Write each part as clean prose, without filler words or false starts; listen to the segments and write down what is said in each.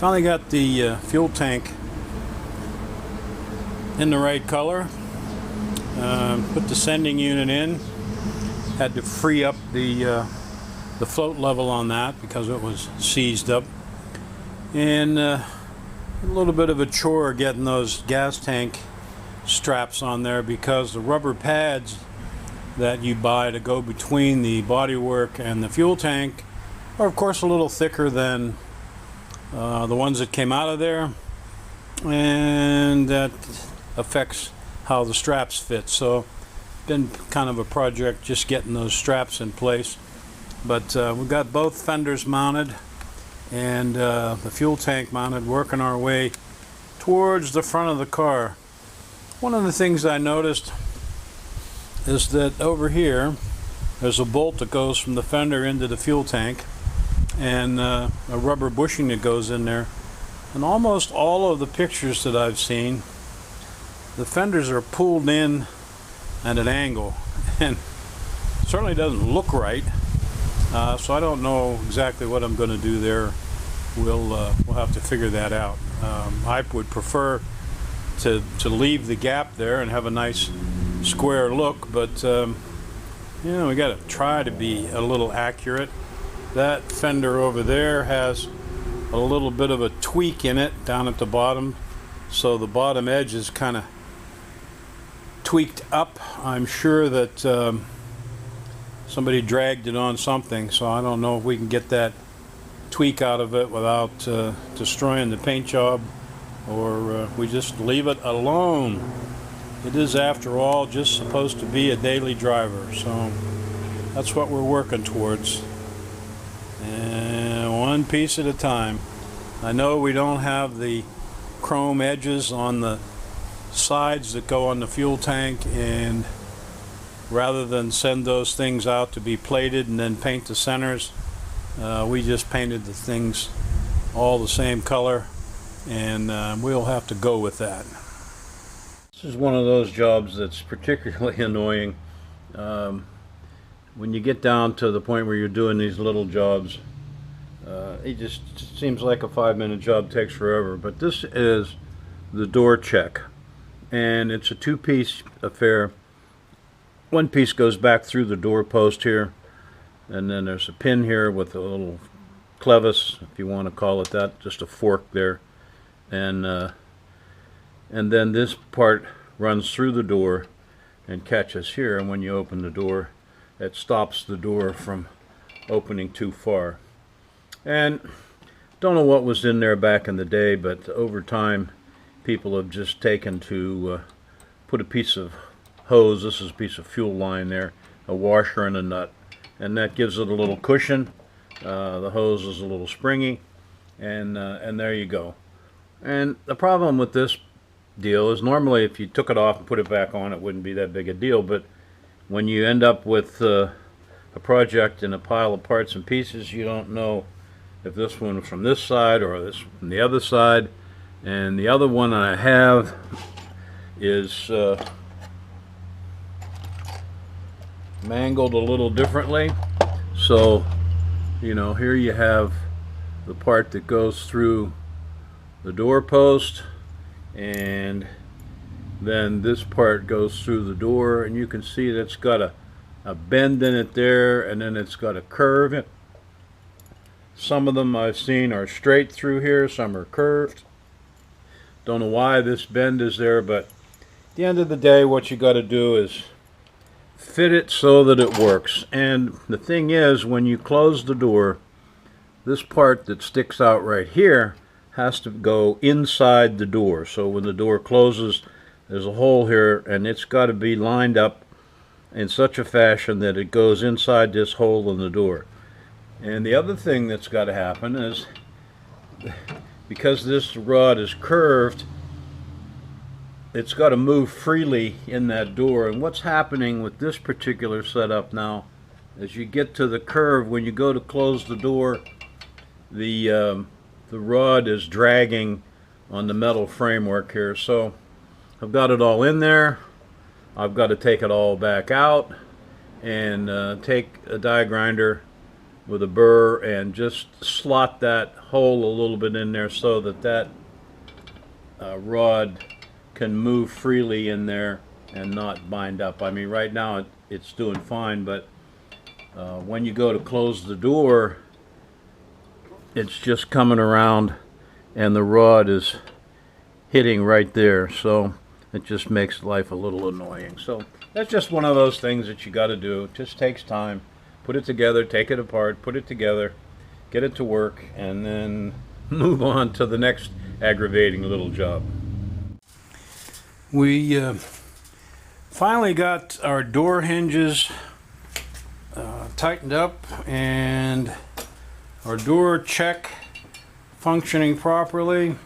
Finally got the fuel tank in the right color. Put the sending unit in. Had to free up the float level on that because it was seized up. And a little bit of a chore getting those gas tank straps on there because the rubber pads that you buy to go between the bodywork and the fuel tank are of course a little thicker than the ones that came out of there, and that affects how the straps fit. So been kind of a project just getting those straps in place, but we've got both fenders mounted and the fuel tank mounted, working our way towards the front of the car. One of the things I noticed is that over here there's a bolt that goes from the fender into the fuel tank, and a rubber bushing that goes in there. And almost all of the pictures that I've seen, the fenders are pulled in at an angle, and certainly doesn't look right. So I don't know exactly what I'm going to do there. We'll have to figure that out. I would prefer to leave the gap there and have a nice square look, but you know, we got to try to be a little accurate. That fender over there has a little bit of a tweak in it down at the bottom, so the bottom edge is kind of tweaked up. I'm sure that somebody dragged it on something, so I don't know if we can get that tweak out of it without destroying the paint job, or we just leave it alone. It is, after all, just supposed to be a daily driver, so that's what we're working towards, and one piece at a time. I know we don't have the chrome edges on the sides that go on the fuel tank, and rather than send those things out to be plated and then paint the centers, we just painted the things all the same color, and we'll have to go with that. This is one of those jobs that's particularly annoying. When you get down to the point where you're doing these little jobs, it just seems like a 5-minute job takes forever. But this is the door check, and it's a two-piece affair. One piece goes back through the door post here, and then there's a pin here with a little clevis, if you want to call it that, just a fork there, and then this part runs through the door and catches here, and when you open the door, it stops the door from opening too far. And don't know what was in there back in the day, but over time people have just taken to put a piece of hose, this is a piece of fuel line there, a washer and a nut, and that gives it a little cushion. The hose is a little springy, and there you go. And the problem with this deal is, normally if you took it off and put it back on, it wouldn't be that big a deal, but when you end up with a project in a pile of parts and pieces, you don't know if this one was from this side or this from the other side. And the other one I have is mangled a little differently. So, you know, here you have the part that goes through the door post, and then this part goes through the door, and you can see that it's got a bend in it there, and then it's got a curve in it. Some of them I've seen are straight through here, some are curved. Don't know why this bend is there, but at the end of the day, what you got to do is fit it so that it works. And the thing is, when you close the door, this part that sticks out right here has to go inside the door. So when the door closes, there's a hole here, and it's got to be lined up in such a fashion that it goes inside this hole in the door. And the other thing that's got to happen is, because this rod is curved, it's got to move freely in that door. And what's happening with this particular setup now, as you get to the curve, when you go to close the door, the rod is dragging on the metal framework here. So I've got it all in there. I've got to take it all back out and take a die grinder with a burr and just slot that hole a little bit in there so that that rod can move freely in there and not bind up. I mean, right now it's doing fine, but when you go to close the door, it's just coming around and the rod is hitting right there, so it just makes life a little annoying. So that's just one of those things that you got to do. It just takes time. Put it together, take it apart, put it together, get it to work, and then move on to the next aggravating little job. We finally got our door hinges tightened up and our door check functioning properly,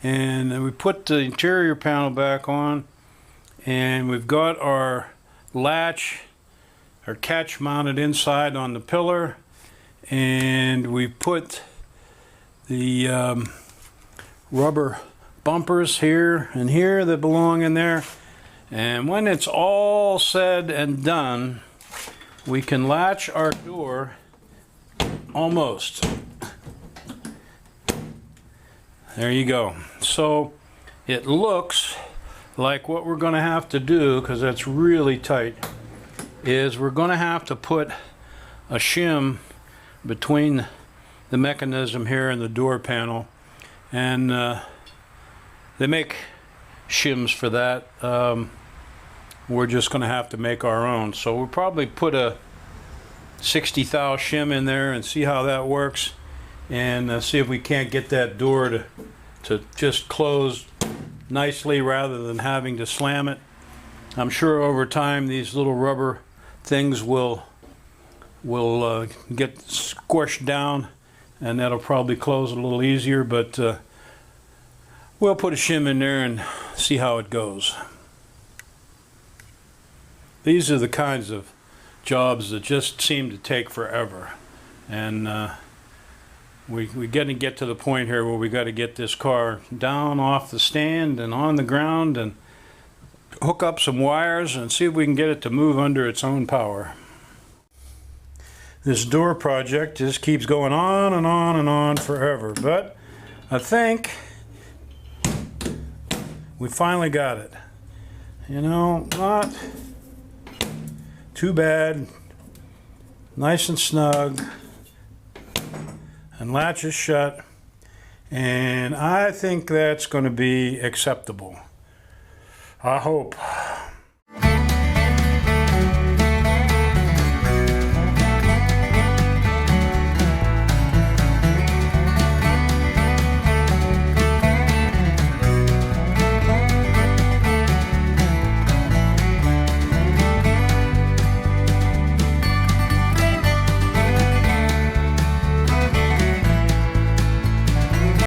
and we put the interior panel back on, and we've got our latch, our catch mounted inside on the pillar, and we put the rubber bumpers here and here that belong in there. And when it's all said and done, we can latch our door almost. There you go. So it looks like what we're going to have to do, because that's really tight, is we're going to have to put a shim between the mechanism here and the door panel, and they make shims for that. We're just going to have to make our own, so we'll probably put a 60 thou shim in there and see how that works, and see if we can't get that door to just close nicely rather than having to slam it. I'm sure over time these little rubber things will get squished down, and that'll probably close it a little easier, but we'll put a shim in there and see how it goes. These are the kinds of jobs that just seem to take forever, and we're going to get to the point here where we got to get this car down off the stand and on the ground and hook up some wires and see if we can get it to move under its own power. This door project just keeps going on and on and on forever, but I think we finally got it. You know, not too bad, nice and snug, and latch is shut, and I think that's going to be acceptable. I hope.